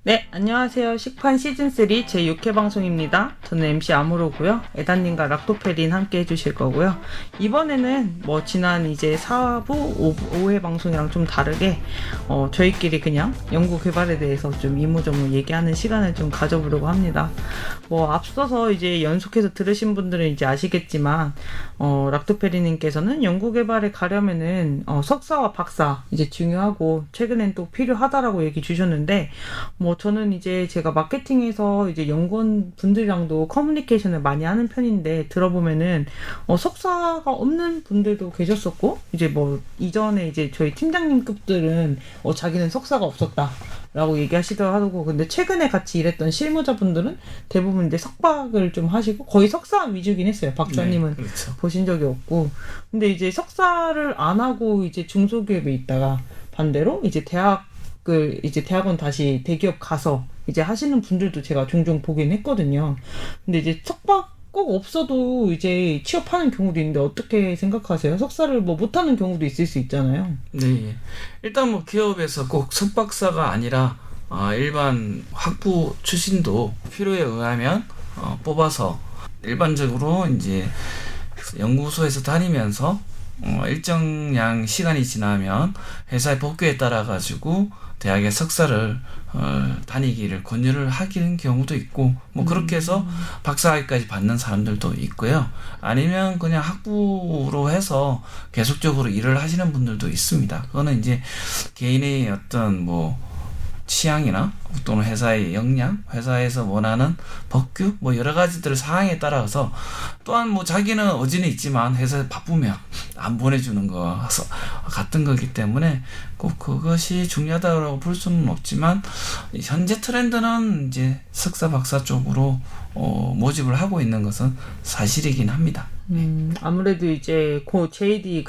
네, 안녕하세요. 식판 시즌3 제6회 방송입니다. 저는 MC 아무로고요. 에단님과 락토페린 함께 해주실 거고요. 이번에는 지난 이제 4부, 5회 방송이랑 좀 다르게 저희끼리 그냥 연구 개발에 대해서 좀 이모저모 얘기하는 시간을 좀 가져보려고 합니다. 앞서서 이제 연속해서 들으신 분들은 이제 아시겠지만 락토페리님께서는 연구 개발에 가려면은 석사와 박사 이제 중요하고 최근엔 또 필요하다라고 얘기 주셨는데 저는 이제 제가 마케팅에서 이제 연구원 분들이랑도 커뮤니케이션을 많이 하는 편인데 들어보면은 석사가 없는 분들도 계셨었고 이제 이전에 이제 저희 팀장님급들은 자기는 석사가 없었다라고 얘기하시더라고. 근데 최근에 같이 일했던 실무자분들은 대부분 이제 석박을 좀 하시고 거의 석사 위주긴 했어요. 박사님은 네, 그렇죠. 보신 적이 없고. 근데 이제 석사를 안 하고 이제 중소기업에 있다가 반대로 이제 대학원 다시 대기업 가서 이제 하시는 분들도 제가 종종 보긴 했거든요. 근데 이제 석박 꼭 없어도 이제 취업하는 경우도 있는데 어떻게 생각하세요? 석사를 못하는 경우도 있을 수 있잖아요. 네. 일단 기업에서 꼭 석박사가 아니라 일반 학부 출신도 필요에 의하면 뽑아서 일반적으로 이제 연구소에서 다니면서 일정량 시간이 지나면 회사의 복귀에 따라 가지고 대학의 석사를 다니기를 권유를 하기는 경우도 있고 그렇게 해서 박사학위까지 받는 사람들도 있고요. 아니면 그냥 학부로 해서 계속적으로 일을 하시는 분들도 있습니다. 그거는 이제 개인의 어떤 취향이나 또는 회사의 역량, 회사에서 원하는 법규, 여러 가지들 사항에 따라서 또한 자기는 의지는 있지만 회사에 바쁘면 안 보내주는 거 같은 거기 때문에 꼭 그것이 중요하다고 볼 수는 없지만 현재 트렌드는 이제 석사 박사 쪽으로 모집을 하고 있는 것은 사실이긴 합니다. 아무래도 이제 JD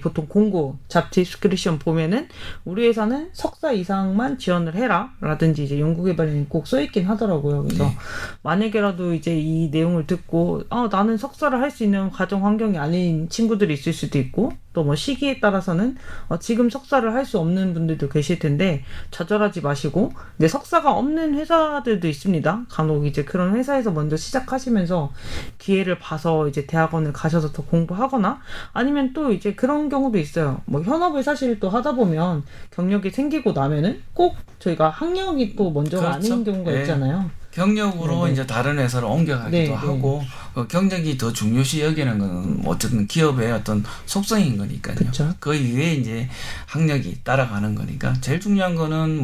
보통 공고 잡 디스크리션 보면은 우리 회사는 석사 이상만 지원을 해라 라든지 이제 연구개발에는 꼭 써있긴 하더라고요. 그래서 네. 만약에라도 이제 이 내용을 듣고 나는 석사를 할 수 있는 가정 환경이 아닌 친구들이 있을 수도 있고 또 시기에 따라서는 지금 석사를 할 수 없는 분들도 계실 텐데 좌절하지 마시고 근데 석사가 없는 회사들도 있습니다. 간혹 이제 그런 회사에서 먼저 시작하시면서 기회를 봐서 이제 대학원을 가셔서 더 공부하거나 아니면 또 이제 그런 경우도 있어요. 현업을 사실 또 하다 보면 경력이 생기고 나면은 꼭 저희가 학력이 또 먼저가 그렇죠. 아닌 경우가 네. 있잖아요. 경력으로 네네. 이제 다른 회사로 옮겨가기도 하고 경력이 더 중요시 여기는 건 어쨌든 기업의 어떤 속성인 거니까요. 그쵸. 그 이외에 이제 학력이 따라가는 거니까 제일 중요한 거는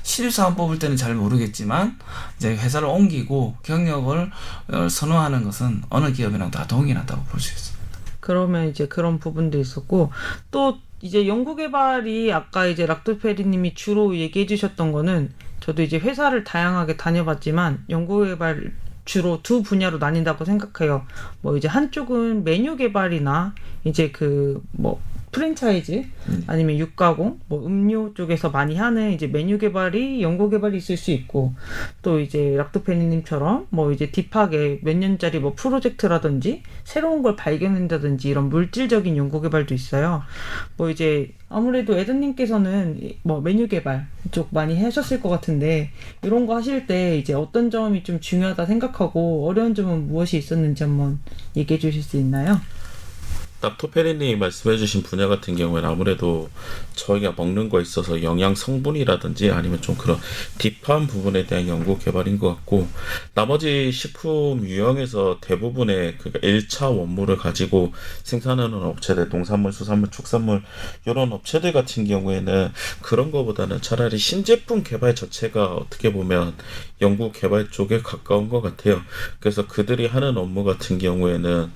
신입사원 뽑을 때는 잘 모르겠지만 이제 회사를 옮기고 경력을 선호하는 것은 어느 기업이랑 다 동일하다고 볼 수 있습니다. 그러면 이제 그런 부분도 있었고 또 이제 연구개발이 아까 이제 락토페리님이 주로 얘기해 주셨던 거는 저도 이제 회사를 다양하게 다녀봤지만 연구개발 주로 두 분야로 나뉜다고 생각해요. 이제 한쪽은 메뉴 개발이나 이제 프랜차이즈 아니면 육가공, 음료 쪽에서 많이 하는 이제 메뉴 개발이 연구 개발이 있을 수 있고 또 이제 락토페니님처럼 이제 딥하게 몇 년짜리 프로젝트라든지 새로운 걸 발견한다든지 이런 물질적인 연구 개발도 있어요. 이제 아무래도 에드님께서는 메뉴 개발 쪽 많이 하셨을 것 같은데 이런 거 하실 때 이제 어떤 점이 좀 중요하다 생각하고 어려운 점은 무엇이 있었는지 한번 얘기해 주실 수 있나요? 락토페린이 말씀해주신 분야 같은 경우에는 아무래도 저희가 먹는 거에 있어서 영양 성분이라든지 아니면 좀 그런 딥한 부분에 대한 연구 개발인 것 같고 나머지 식품 유형에서 대부분의 1차 원물을 가지고 생산하는 업체들, 농산물, 수산물, 축산물 이런 업체들 같은 경우에는 그런 거보다는 차라리 신제품 개발 자체가 어떻게 보면 연구 개발 쪽에 가까운 것 같아요. 그래서 그들이 하는 업무 같은 경우에는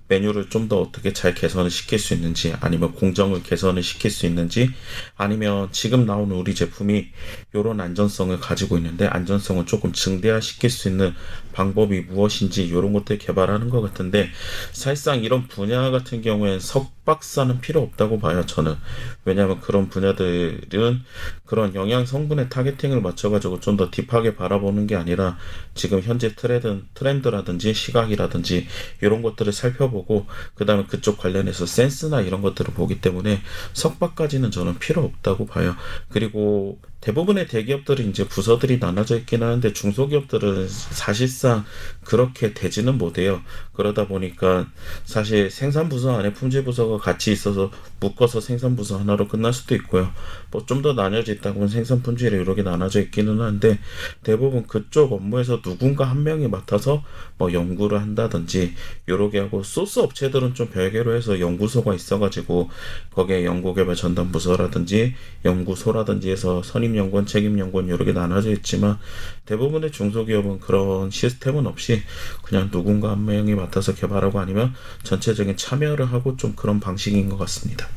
메뉴를 좀 더 어떻게 잘 개선을 시킬 수 있는지 아니면 공정을 개선을 시킬 수 있는지 아니면 지금 나오는 우리 제품이 이런 안전성을 가지고 있는데 안전성을 조금 증대화시킬 수 있는 방법이 무엇인지 이런 것들 개발하는 것 같은데 사실상 이런 분야 같은 경우에는 석박사는 필요 없다고 봐요. 저는. 왜냐하면 그런 분야들은 그런 영양 성분의 타겟팅을 맞춰가지고 좀 더 딥하게 바라보는 게 아니라 지금 현재 트렌드라든지 시각이라든지 이런 것들을 살펴보고 그 다음에 그쪽 관련해서 센스나 이런 것들을 보기 때문에 석박까지는 저는 필요 없다고 봐요. 그리고 대부분의 대기업들은 이제 부서들이 나눠져 있긴 하는데 중소기업들은 사실상 그렇게 되지는 못해요. 그러다 보니까 사실 생산부서 안에 품질부서가 같이 있어서 묶어서 생산부서 하나로 끝날 수도 있고요. 뭐 좀 더 나뉘어져 있다 보면 생산품질이 이렇게 나눠져 있기는 한데 대부분 그쪽 업무에서 누군가 한 명이 맡아서 뭐 연구를 한다든지 요렇게 하고 소스 업체들은 좀 별개로 해서 연구소가 있어가지고 거기에 연구개발 전담부서라든지 연구소라든지 해서 선임연구원, 책임연구원 요렇게 나눠져 있지만 대부분의 중소기업은 그런 시스템은 없이 그냥 누군가 한 명이 맡아서 개발하고 아니면 전체적인 참여를 하고 좀 그런 방식인 것 같습니다.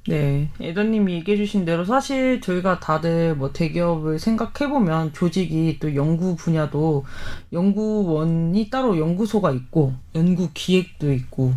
네, 에더님이 얘기해주신 대로 사실 저희가 다들 뭐 대기업을 생각해보면 조직이 또 연구 분야도 연구원이 따로 연구소가 있고 연구 기획도 있고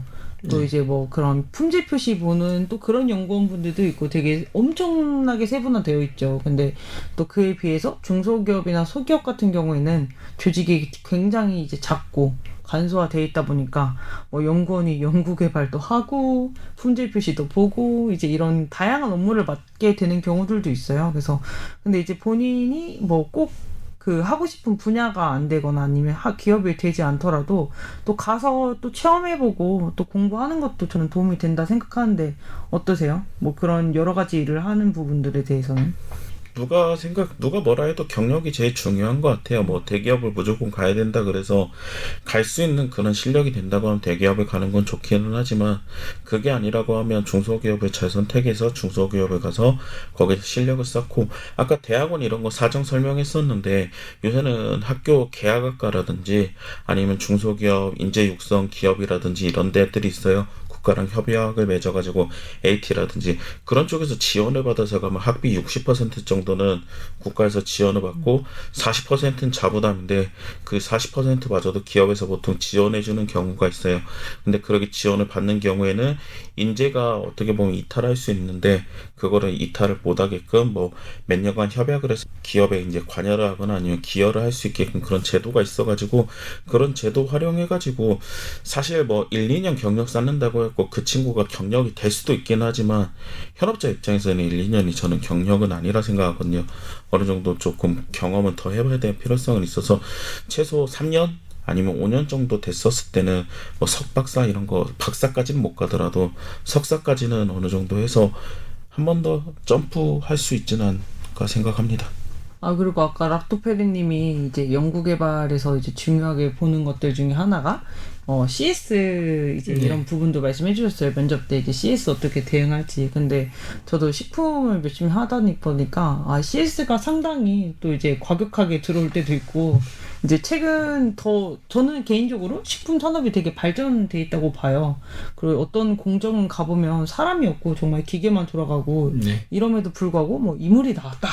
또 이제 뭐 그런 품질 표시 보는 또 그런 연구원분들도 있고 되게 엄청나게 세분화되어 있죠. 근데 또 그에 비해서 중소기업이나 소기업 같은 경우에는 조직이 굉장히 이제 작고 간소화되어 있다 보니까 뭐 연구원이 연구 개발도 하고 품질 표시도 보고 이제 이런 다양한 업무를 맡게 되는 경우들도 있어요. 그래서 근데 이제 본인이 뭐 꼭 그 하고 싶은 분야가 안 되거나 아니면 기업이 되지 않더라도 또 가서 또 체험해보고 또 공부하는 것도 저는 도움이 된다 생각하는데 어떠세요? 뭐 그런 여러 가지 일을 하는 부분들에 대해서는? 누가 뭐라 해도 경력이 제일 중요한 것 같아요. 뭐 대기업을 무조건 가야 된다 그래서 갈 수 있는 그런 실력이 된다고 하면 대기업에 가는 건 좋기는 하지만 그게 아니라고 하면 중소기업을 잘 선택해서 중소기업에 가서 거기서 실력을 쌓고 아까 대학원 이런 거 사정 설명했었는데 요새는 학교 계약학과라든지 아니면 중소기업 인재 육성 기업이라든지 이런 데들이 있어요. 국가랑 협약을 맺어가지고 AT라든지 그런 쪽에서 지원을 받아서 가면 학비 60% 정도는 국가에서 지원을 받고 40%는 자부담인데 그 40%마저도 기업에서 보통 지원해주는 경우가 있어요. 근데 그렇게 지원을 받는 경우에는 인재가 어떻게 보면 이탈할 수 있는데 그거를 이탈을 못하게끔 뭐 몇 년간 협약을 해서 기업에 이제 관여를 하거나 아니면 기여를 할 수 있게끔 그런 제도가 있어가지고 그런 제도 활용해가지고 사실 뭐 1, 2년 경력 쌓는다고 했고 그 친구가 경력이 될 수도 있긴 하지만 현업자 입장에서는 1, 2년이 저는 경력은 아니라 생각하거든요. 어느 정도 조금 경험은 더 해봐야 될 필요성은 있어서 최소 3년? 아니면 5년 정도 됐었을 때는 뭐 석박사 이런 거 박사까지는 못 가더라도 석사까지는 어느 정도 해서 한 번 더 점프할 수 있지는 않을까 생각합니다. 아, 그리고 아까 락토페리님이 이제 연구개발에서 이제 중요하게 보는 것들 중에 하나가 CS 이제 이런 부분도 말씀해 주셨어요. 면접 때 이제 CS 어떻게 대응할지. 근데 저도 식품을 열심히 하다 보니까 CS가 상당히 또 이제 과격하게 들어올 때도 있고 이제 최근 저는 개인적으로 식품 산업이 되게 발전돼 있다고 봐요. 그리고 어떤 공정은 가보면 사람이 없고 정말 기계만 돌아가고 이럼에도 불구하고 뭐 이물이 나왔다.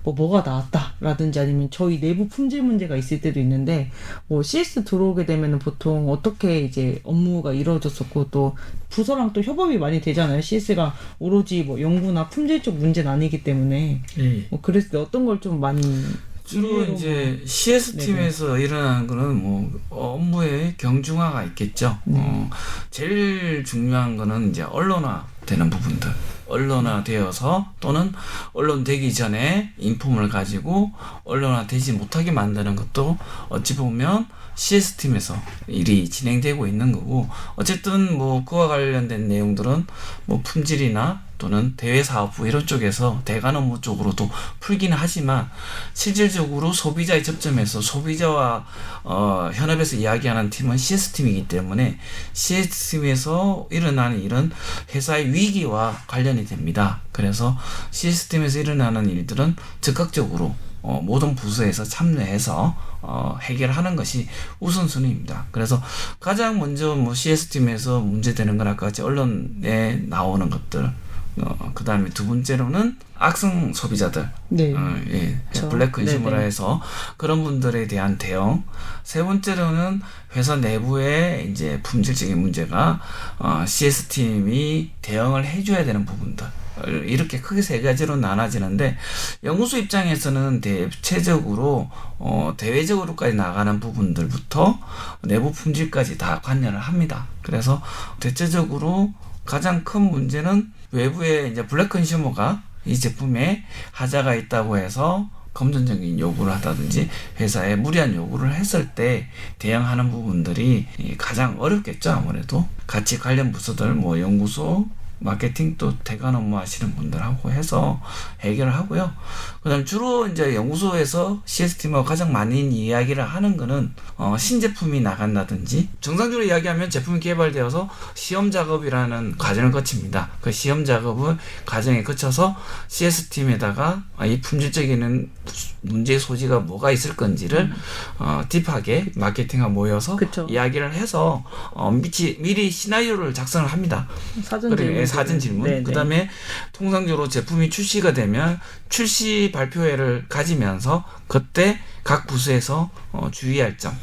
뭐가 나왔다라든지 아니면 저희 내부 품질 문제가 있을 때도 있는데 뭐 CS 들어오게 되면은 보통 어떻게 이제 업무가 이루어졌었고 또 부서랑 또 협업이 많이 되잖아요. CS가 오로지 뭐 연구나 품질 쪽 문제는 아니기 때문에 뭐 그랬을 때 어떤 걸 좀 많이 주로 이제 CS 팀에서 일어나는 거는 뭐 업무의 경중화가 있겠죠. 제일 중요한 거는 이제 언론화 되는 부분들. 언론화되어서 또는 언론되기 전에 인폼을 가지고 언론화되지 못하게 만드는 것도 어찌 보면 CS팀에서 일이 진행되고 있는 거고 어쨌든 뭐 그와 관련된 내용들은 뭐 품질이나 또는 대외사업부 이런 쪽에서 대관 업무 쪽으로도 풀기는 하지만 실질적으로 소비자의 접점에서 소비자와 현업에서 이야기하는 팀은 CS팀이기 때문에 CS팀에서 일어나는 일은 회사의 위기와 관련이 됩니다. 그래서 CS팀에서 일어나는 일들은 즉각적으로 모든 부서에서 참여해서 해결하는 것이 우선순위입니다. 그래서 가장 먼저 뭐 CS팀에서 문제되는 건 아까 같이 언론에 나오는 것들 그 다음에 두 번째로는 악성 소비자들, 블랙 컨슈머라 해서 그런 분들에 대한 대응. 세 번째로는 회사 내부에 이제 품질적인 문제가 CS 팀이 대응을 해줘야 되는 부분들. 이렇게 크게 세 가지로 나눠지는데 연구소 입장에서는 대체적으로 대외적으로까지 나가는 부분들부터 내부 품질까지 다 관여를 합니다. 그래서 대체적으로 가장 큰 문제는 외부에 이제 블랙 컨슈머가 이 제품에 하자가 있다고 해서 금전적인 요구를 하다든지 회사에 무리한 요구를 했을 때 대응하는 부분들이 가장 어렵겠죠. 아무래도 같이 관련 부서들 뭐 연구소 마케팅 또 대관 업무 하시는 분들하고 해서 해결을 하고요. 그다음 주로 이제 연구소에서 CS팀하고 가장 많이 이야기를 하는 거는 신제품이 나간다든지 정상적으로 이야기하면 제품이 개발되어서 시험 작업이라는 과정을 거칩니다. 그 시험 작업을 과정에 거쳐서 CS팀에다가 이 품질적인 문제의 소지가 뭐가 있을 건지를 딥하게 마케팅하고 모여서 그쵸. 이야기를 해서 미리 시나리오를 작성을 합니다. 사전 질문. 사전 질문. 네네. 그다음에 통상적으로 제품이 출시가 되면 출시 발표회를 가지면서 그때 각 부서에서 주의할 점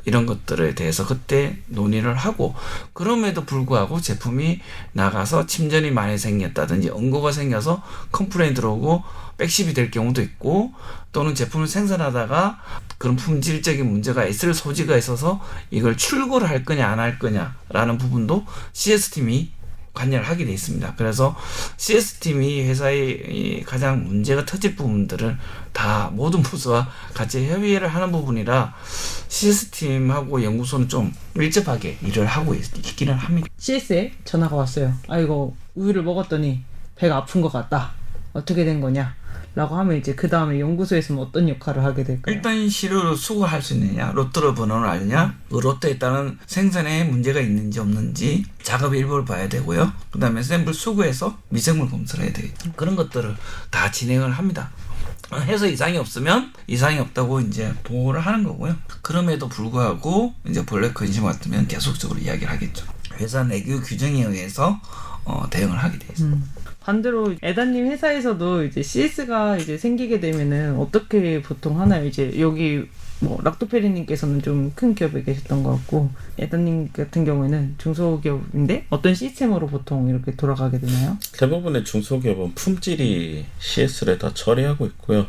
이런 것들에 대해서 그때 논의를 하고 그럼에도 불구하고 제품이 나가서 침전이 많이 생겼다든지 언거가 생겨서 컴플레인 들어오고 백십이 될 경우도 있고 또는 제품을 생산하다가 그런 품질적인 문제가 있을 소지가 있어서 이걸 출고를 할 거냐 안 할 거냐라는 부분도 CS팀이 관여를 하게 돼 있습니다. 그래서 CS팀이 회사의 가장 문제가 터질 부분들을 다 모든 부서와 같이 협의를 하는 부분이라 CS팀하고 연구소는 좀 밀접하게 일을 하고 있기는 합니다. CS에 전화가 왔어요. 이거 우유를 먹었더니 배가 아픈 것 같다. 어떻게 된 거냐? 라고 하면 이제 그 다음에 연구소에서는 어떤 역할을 하게 될까요? 일단 시료를 수거할 수 있느냐, 로또 번호를 알냐, 그 로또에 따른 생산에 문제가 있는지 없는지 작업 일부를 봐야 되고요. 그 다음에 샘플 수거해서 미생물 검사를 해야 되겠죠. 그런 것들을 다 진행을 합니다. 해서 이상이 없으면 이상이 없다고 이제 보고를 하는 거고요. 그럼에도 불구하고 이제 본래 관심 같으면 계속적으로 이야기를 하겠죠. 회사 내규 규정에 의해서 대응을 하게 되어 있습니다. 반대로 에다님 회사에서도 이제 CS가 이제 생기게 되면은 어떻게 보통 하나요? 이제 여기 뭐 락토페리님께서는 좀 큰 기업에 계셨던 것 같고 에다님 같은 경우에는 중소기업인데 어떤 시스템으로 보통 이렇게 돌아가게 되나요? 대부분의 중소기업은 품질이 CS를 다 처리하고 있고요.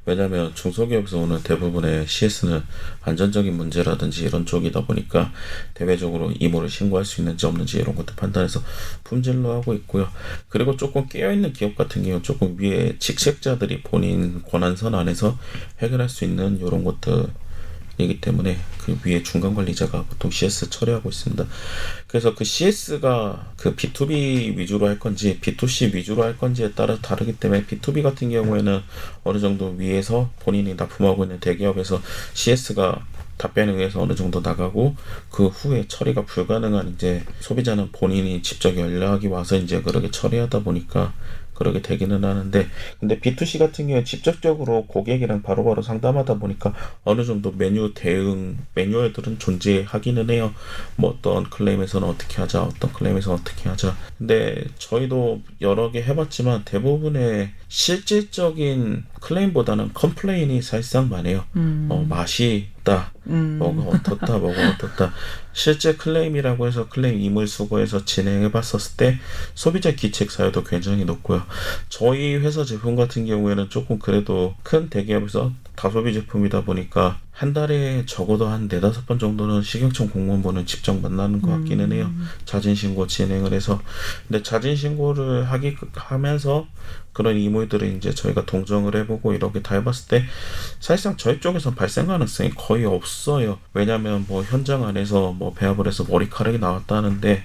왜냐하면 중소기업에서 오는 대부분의 CS는 안전적인 문제라든지 이런 쪽이다 보니까 대외적으로 이모를 신고할 수 있는지 없는지 이런 것도 판단해서 품질로 하고 있고요. 그리고 조금 깨어있는 기업 같은 경우는 조금 위에 직책자들이 본인 권한선 안에서 해결할 수 있는 이런 것들 이기 때문에 그 위에 중간 관리자가 보통 CS 처리하고 있습니다. 그래서 그 CS가 그 B2B 위주로 할 건지 B2C 위주로 할 건지에 따라 다르기 때문에 B2B 같은 경우에는 어느 정도 위에서 본인이 납품하고 있는 대기업에서 CS가 답변에 의해서 어느 정도 나가고 그 후에 처리가 불가능한 이제 소비자는 본인이 직접 연락이 와서 이제 그렇게 처리하다 보니까 그렇게 되기는 하는데, 근데 B2C 같은 경우에 직접적으로 고객이랑 바로바로 상담하다 보니까 어느 정도 메뉴 대응 매뉴얼들은 존재하기는 해요. 뭐 어떤 클레임에서는 어떻게 하자, 어떤 클레임에서는 어떻게 하자. 근데 저희도 여러 개 해봤지만 대부분의 실질적인 클레임보다는 컴플레인이 사실상 많아요. 맛이 있다, 뭐가 어떻다, 뭐가 어떻다. 실제 클레임이라고 해서 클레임 이물 수거해서 진행해봤었을 때 소비자 기책 사유도 굉장히 높고요. 저희 회사 제품 같은 경우에는 조금 그래도 큰 대기업에서 다소비 제품이다 보니까 한 달에 적어도 한 4-5번 정도는 식약청 공무원분을 직접 만나는 것 같기는 해요. 자진신고 진행을 해서. 근데 자진신고를 하면서 그런 이물들을 이제 저희가 동정을 해보고 이렇게 다 해봤을 때 사실상 저희 쪽에서 발생 가능성이 거의 없어요. 왜냐면 뭐 현장 안에서 뭐 배합을 해서 머리카락이 나왔다는데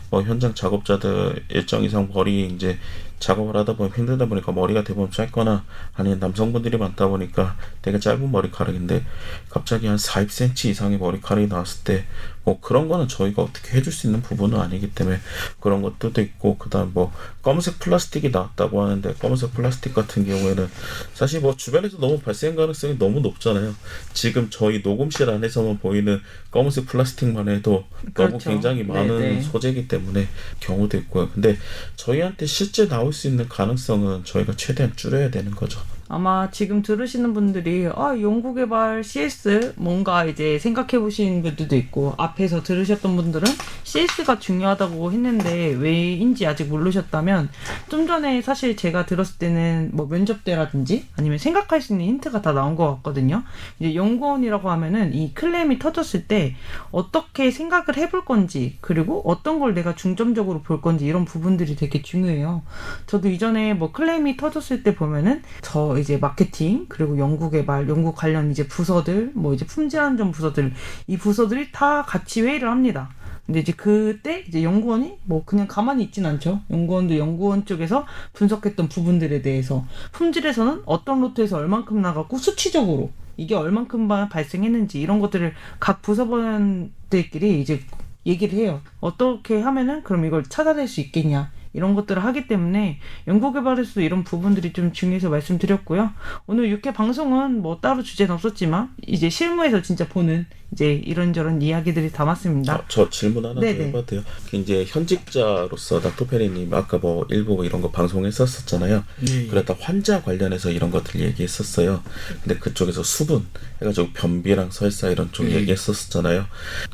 뭐 현장 작업자들 일정 이상 머리 이제 작업을 하다 보면 힘들다 보니까 머리가 대부분 짧거나 아니면 남성분들이 많다 보니까 되게 짧은 머리카락인데 갑자기 한 40cm 이상의 머리카락이 나왔을 때 뭐 그런 거는 저희가 어떻게 해줄 수 있는 부분은 아니기 때문에 그런 것들도 있고, 그 다음 뭐 검은색 플라스틱이 나왔다고 하는데 검은색 플라스틱 같은 경우에는 사실 뭐 주변에서 너무 발생 가능성이 너무 높잖아요. 지금 저희 녹음실 안에서만 보이는 검은색 플라스틱만 해도 너무 그렇죠. 굉장히 많은 네네. 소재이기 때문에 경우도 있고요. 근데 저희한테 실제 나올 수 있는 가능성은 저희가 최대한 줄여야 되는 거죠. 아마 지금 들으시는 분들이 연구개발 CS 뭔가 이제 생각해 보신 분들도 있고 앞에서 들으셨던 분들은 CS가 중요하다고 했는데 왜인지 아직 모르셨다면 좀 전에 사실 제가 들었을 때는 뭐 면접 때라든지 아니면 생각할 수 있는 힌트가 다 나온 것 같거든요. 이제 연구원이라고 하면은 이 클레임이 터졌을 때 어떻게 생각을 해볼 건지 그리고 어떤 걸 내가 중점적으로 볼 건지 이런 부분들이 되게 중요해요. 저도 이전에 뭐 클레임이 터졌을 때 보면은 저 이제 마케팅 그리고 연구개발 연구 관련 이제 부서들 뭐 이제 품질안전 부서들 이 부서들이 다 같이 회의를 합니다. 근데 이제 그때 이제 연구원이 뭐 그냥 가만히 있진 않죠. 연구원도 연구원 쪽에서 분석했던 부분들에 대해서 품질에서는 어떤 로트에서 얼만큼 나갔고 수치적으로 이게 얼만큼 발생했는지 이런 것들을 각 부서원들끼리 이제 얘기를 해요. 어떻게 하면은 그럼 이걸 찾아낼 수 있겠냐. 이런 것들을 하기 때문에 연구개발에서도 이런 부분들이 좀 중요해서 말씀드렸고요. 오늘 6회 방송은 뭐 따로 주제는 없었지만 이제 실무에서 진짜 보는 이제 이런저런 이야기들이 담았습니다. 저 질문 하나 더 네네. 해봐도 돼요? 이제 현직자로서 닥터페리님 아까 뭐 일부 뭐 이런 거 방송했었잖아요. 네. 그러다 환자 관련해서 이런 것들 얘기했었어요. 근데 그쪽에서 수분 해가지고 변비랑 설사 이런 쪽 네. 얘기했었잖아요.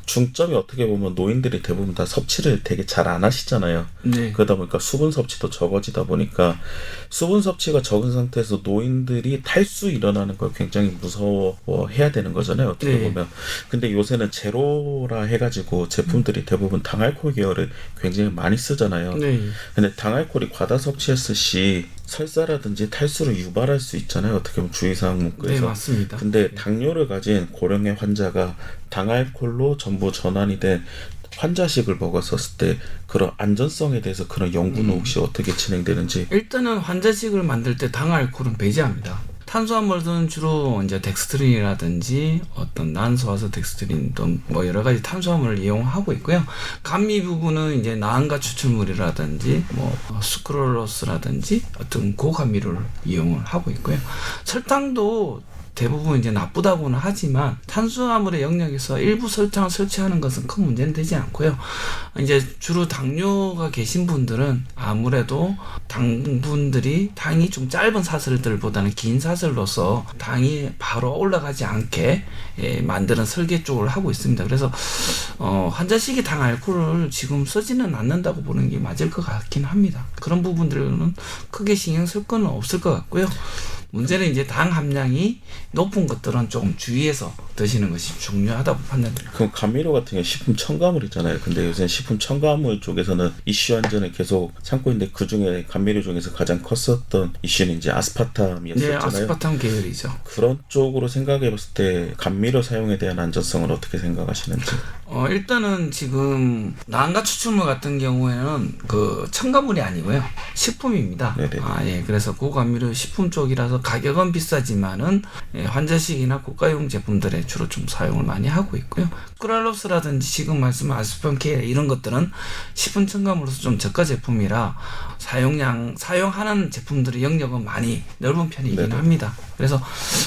중점이 어떻게 보면 노인들이 대부분 다 섭취를 되게 잘 안 하시잖아요. 네. 그러다 보니까 수분 섭취도 적어지다 보니까 수분 섭취가 적은 상태에서 노인들이 탈수 일어나는 걸 굉장히 무서워해야 되는 거잖아요. 어떻게 네. 보면. 근데 요새는 제로라 해가지고 제품들이 대부분 당알코올 계열을 굉장히 많이 쓰잖아요. 네. 근데 당알코올이 과다 섭취했을 시 설사라든지 탈수를 유발할 수 있잖아요. 어떻게 보면 주의사항 네, 문구에서. 맞습니다. 근데 당뇨를 가진 고령의 환자가 당알코올로 전부 전환이 된 환자식을 먹었었을 때 그런 안전성에 대해서 그런 연구는 혹시 어떻게 진행되는지. 일단은 환자식을 만들 때 당알코올은 배제합니다. 탄수화물은 주로 이제 덱스트린이라든지 어떤 난소화서 덱스트린 또 뭐 여러 가지 탄수화물을 이용하고 있고요. 감미 부분은 이제 나안가 추출물이라든지 뭐 수크롤로스라든지 어떤 고감미를 이용을 하고 있고요. 설탕도 대부분 이제 나쁘다고는 하지만 탄수화물의 영역에서 일부 설탕을 섭취하는 것은 큰 문제는 되지 않고요. 이제 주로 당뇨가 계신 분들은 아무래도 당분들이 당이 좀 짧은 사슬들보다는 긴 사슬로서 당이 바로 올라가지 않게 만드는 설계 쪽을 하고 있습니다. 그래서 환자식이 당 알코올을 지금 쓰지는 않는다고 보는 게 맞을 것 같긴 합니다. 그런 부분들은 크게 신경 쓸 건 없을 것 같고요. 문제는 이제 당 함량이 높은 것들은 조금 주의해서 드시는 것이 중요하다고 판단됩니다. 그럼 감미료 같은 게 식품 첨가물이잖아요. 근데 요새 식품 첨가물 쪽에서는 이슈 안전을 계속 참고 있는데 그 중에 감미료 중에서 가장 컸었던 이슈는 이제 아스파탐이었었잖아요. 네, 아스파탐 계열이죠. 그런 쪽으로 생각해봤을 때 감미료 사용에 대한 안전성을 어떻게 생각하시는지. 일단은 지금 나안가 추출물 같은 경우에는 그 첨가물이 아니고요, 식품입니다. 네네. 그래서 고감미료 식품 쪽이라서 가격은 비싸지만은 환자식이나 고가용 제품들에 주로 좀 사용을 많이 하고 있고요. 크랄로스라든지 지금 말씀한 아스파탐 계열 이런 것들은 식품 첨가물로서 좀 저가 제품이라 사용하는 제품들의 영역은 많이 넓은 편이긴 네네. 합니다. 그래서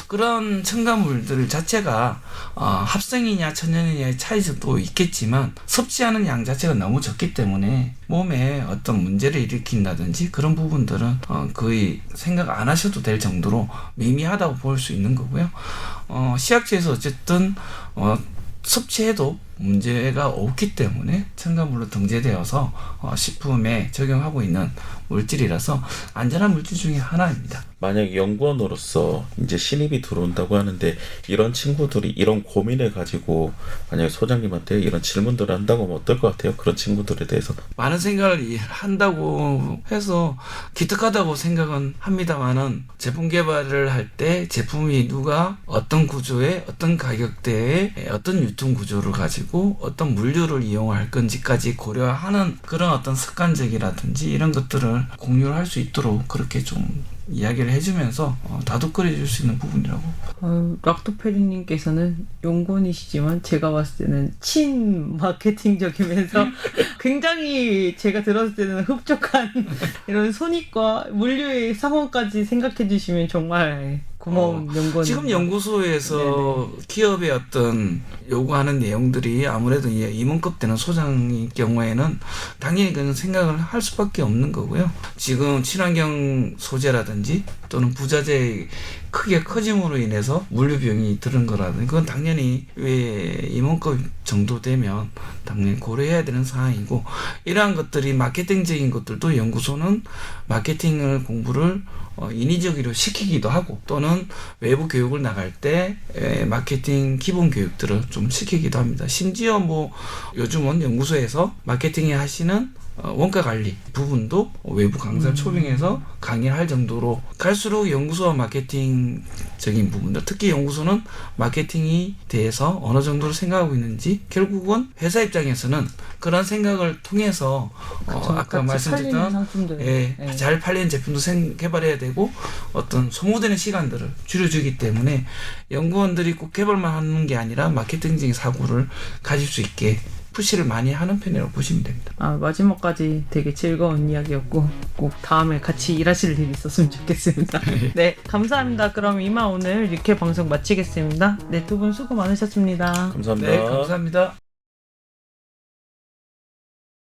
그런 첨가물들 자체가 합성이냐 천연이냐의 차이도 있겠지만 섭취하는 양 자체가 너무 적기 때문에 몸에 어떤 문제를 일으킨다든지 그런 부분들은 거의 생각 안 하셔도 될 정도로 미미하다고 볼 수 있는 거고요. 시약처에서 어쨌든 섭취해도 문제가 없기 때문에 첨가물로 등재되어서 식품에 적용하고 있는 물질이라서 안전한 물질 중에 하나입니다. 만약 연구원으로서 이제 신입이 들어온다고 하는데 이런 친구들이 이런 고민을 가지고 만약에 소장님한테 이런 질문들을 한다고 하면 어떨 것 같아요? 그런 친구들에 대해서. 많은 생각을 한다고 해서 기특하다고 생각은 합니다만은 제품 개발을 할 때 제품이 누가 어떤 구조에 어떤 가격대에 어떤 유통 구조를 가지고 어떤 물류를 이용할 건지까지 고려하는 그런 어떤 습관적이라든지 이런 것들을 공유를 할 수 있도록 그렇게 좀 이야기를 해주면서 다독거려 줄 수 있는 부분이라고. 락토페리님께서는 연구원이시지만 제가 봤을 때는 친 마케팅적이면서 굉장히 제가 들었을 때는 흡족한 이런 손익과 물류의 상황까지 생각해 주시면 정말 고마운 연구원. 지금 연구소에서 기업의 어떤 요구하는 내용들이 아무래도 임원급 되는 소장의 경우에는 당연히 그런 생각을 할 수밖에 없는 거고요. 지금 친환경 소재라든지 또는 부자재의 크게 커짐으로 인해서 물류 비용이 드는 거라든지 그건 당연히 왜 임원급 정도 되면 당연히 고려해야 되는 사항이고 이러한 것들이 마케팅적인 것들도 연구소는 마케팅을 공부를 인위적으로 시키기도 하고 또는 외부 교육을 나갈 때 마케팅 기본 교육들을 좀 시키기도 합니다. 심지어 뭐 요즘은 연구소에서 마케팅에 하시는 원가 관리 부분도 외부 강사를 초빙해서 강의를 할 정도로 갈수록 연구소와 마케팅적인 부분들 특히 연구소는 마케팅에 대해서 어느 정도로 생각하고 있는지 결국은 회사 입장에서는 그런 생각을 통해서 아까 말씀드렸던 잘 팔리는 제품도 개발해야 되고 어떤 소모되는 시간들을 줄여주기 때문에 연구원들이 꼭 개발만 하는 게 아니라 마케팅적인 사고를 가질 수 있게 푸시를 많이 하는 편이라고 보시면 됩니다. 마지막까지 되게 즐거운 이야기였고 꼭 다음에 같이 일하실 일이 있었으면 좋겠습니다. 네, 감사합니다. 그럼 이만 오늘 육회 방송 마치겠습니다. 네, 두 분 수고 많으셨습니다. 감사합니다. 네, 감사합니다.